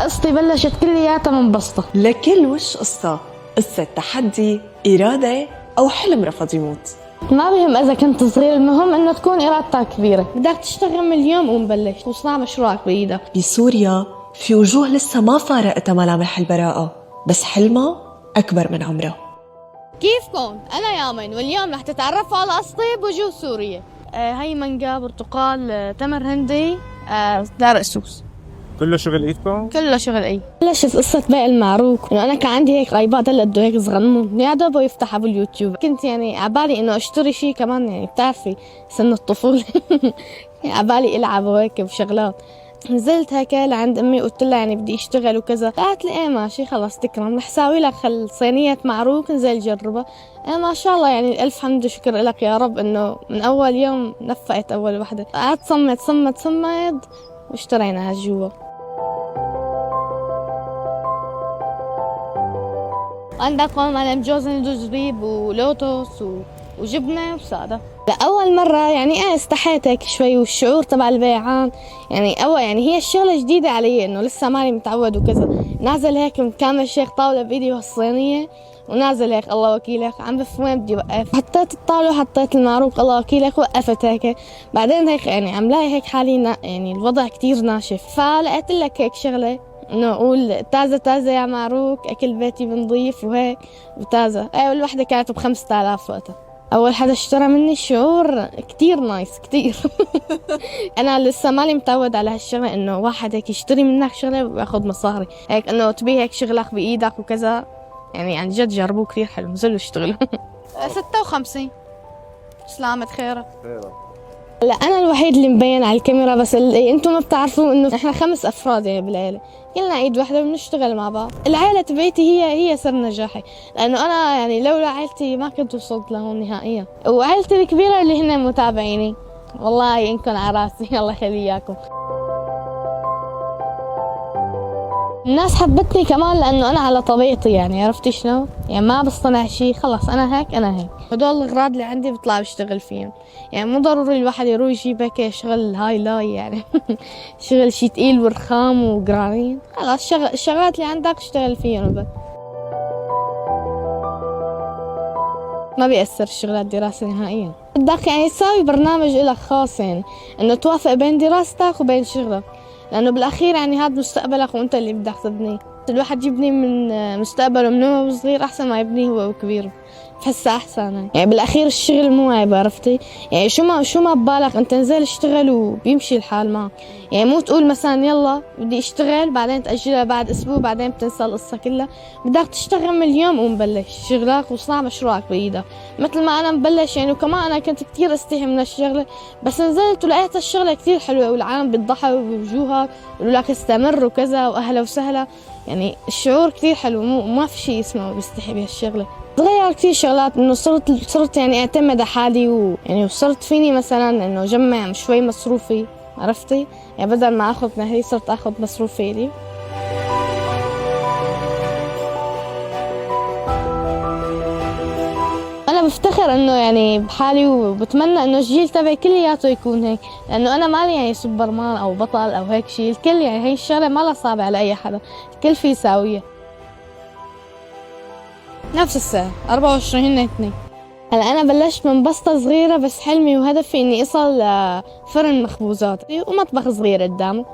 قصتي بلشت كلياتها من بسطة. لكل وش قصة تحدي، إرادة أو حلم رفض يموت. ما بهم إذا كنت صغير، المهم إنه تكون إرادتك كبيرة. بدك تشتغل من اليوم ومبلش وصنع مشروعك بإيدك. بسوريا في وجوه لسه ما فارقتها ملامح البراءة، بس حلمها أكبر من عمرها. كيفكم؟ أنا يامن، واليوم رح تتعرفوا على قصتي بوجوه سوريا. هي مانجا، برتقال، تمر هندي، دار قسوس. كله شغل ايدكم؟ كله شغل ايد. بلشت قصة بيع المعروك انه انا كان عندي هيك ايباد هلا قد هيك صغنون يا دوب يفتحها باليوتيوب. كنت يعني عبالي انه اشتري شيء كمان، يعني بتعرفي سن الطفولة عبالي العب وهيك بشغلات. نزلت هيك لعند امي قلت لها يعني بدي اشتغل وكذا. قالت لي ايه ماشي خلص تكرم، رح ساوي لك صينية معروك نزل جربها. ما شاء الله يعني الف حمد وشكر لك يا رب انه من اول يوم نفقت اول وحدة. قعدت صمت واشتريناها جوا. عندكم أنا مجوزن زبيب ولوتوس وجبنة وسادة. لأول مرة يعني استحيت هيك شوي، والشعور تبع البيعان يعني يعني هي الشغلة جديدة علي، إنه لسه ماني متعود وكذا. نازل هيك مكمل شيخ طاولة بإيدي والصينية، ونازل هيك الله وكيلك عم بف وين بدي وقف. حطيت الطاولة وحطيت المعروك الله وكيلك، وقفت هيك. بعدين هيك يعني عم لاقي هيك حالي يعني الوضع كتير ناشف، فلقيت لك هيك شغلة انه اقول تازة يا معروك، اكل بيتي بنضيف وهيك وتازة. الوحدة كانت ب5000 وقتها. اول حدا اشترى مني شعور كتير نايس كتير. انا لسه مالي متعود على هالشغلة، انه واحد هيك يشتري منك شغلة وياخذ مصاري، هيك انه تبي هيك شغلك بايدك وكذا. يعني عن جد جربوه كتير حلو، نزلوا اشتغلوا. 56. سلامة خيرك. لا انا الوحيد اللي مبين على الكاميرا، بس اللي انتم ما بتعرفوا انه احنا 5 افراد يعني بالعيله، كلنا ايد واحده بنشتغل مع بعض. العيله تبعتي هي سر نجاحي، لانه انا يعني لولا عيلتي ما كنت وصلت لهون نهائيا. وعيلتي الكبيره اللي هن متابعيني، والله انكم على راسي الله يخلي اياكم. الناس حبتني كمان لانه انا على طبيعتي، يعني عرفتي شلون؟ يعني ما بصطنع شيء، خلص انا هيك انا هيك. هدول الاغراض اللي عندي بطلع بشتغل فيهم، يعني مو ضروري الواحد يروح يجيب هيك شغل هاي لاي يعني. شغل شيء تقيل ورخام وقرارين، خلص الشغلات اللي عندك اشتغل فيهم بس. ما بيأثر الشغلات الدراسة نهائيا. بدك يعني تساوي برنامج لك خاص، يعني انه توافق بين دراستك وبين شغلك، لأنه بالأخير يعني هذا مستقبلك وأنت اللي بدك تبنيه. الواحد يبني من مستقبله من هو صغير أحسن ما يبنيه هو كبير، بحسها أحسن. يعني بالأخير الشغل مو عيب، عرفتي؟ يعني شو ما ببالك أنت انزل اشتغل وبيمشي الحال معك. يعني مو تقول مثلا يلا بدي اشتغل بعدين تأجلها بعد أسبوع بعدين بتنسى القصة كلها. بدك تشتغل من اليوم ومبلش شغلك وصنع مشروعك بإيدك، مثل ما أنا مبلش. يعني وكمان أنا كنت كتير استحي من الشغلة، بس نزلت ولقيت الشغلة كتير حلوة، والعالم بيضحكوا بوجوهك ويقولوا لك استمر وكذا وأهلا وسهلا. يعني الشعور كتير حلو، ما في شيء اسمه بيستحي بهالشغلة. تغير كتير شغلات، انه صرت يعني اعتمد على حالي، ويعني وصرت فيني مثلا انه جمع شوي مصروفي، عرفتي؟ يعني بدل ما اخذ مهري صرت اخذ مصروفي لي. انا بفتخر انه يعني بحالي، وبتمنى انه الجيل تبعي كلياته يكون هيك، لانه انا مالي يعني سوبرمان او بطل او هيك شيء. الكل يعني هي الشغله ما لها صعبه على اي حدا، الكل فيه يساويها. نفس الساعة 24 هن 2. هلا أنا بلشت من بسطة صغيرة، بس حلمي وهدفي إني أصل فرن مخبوزات ومطبخ صغير قدامه.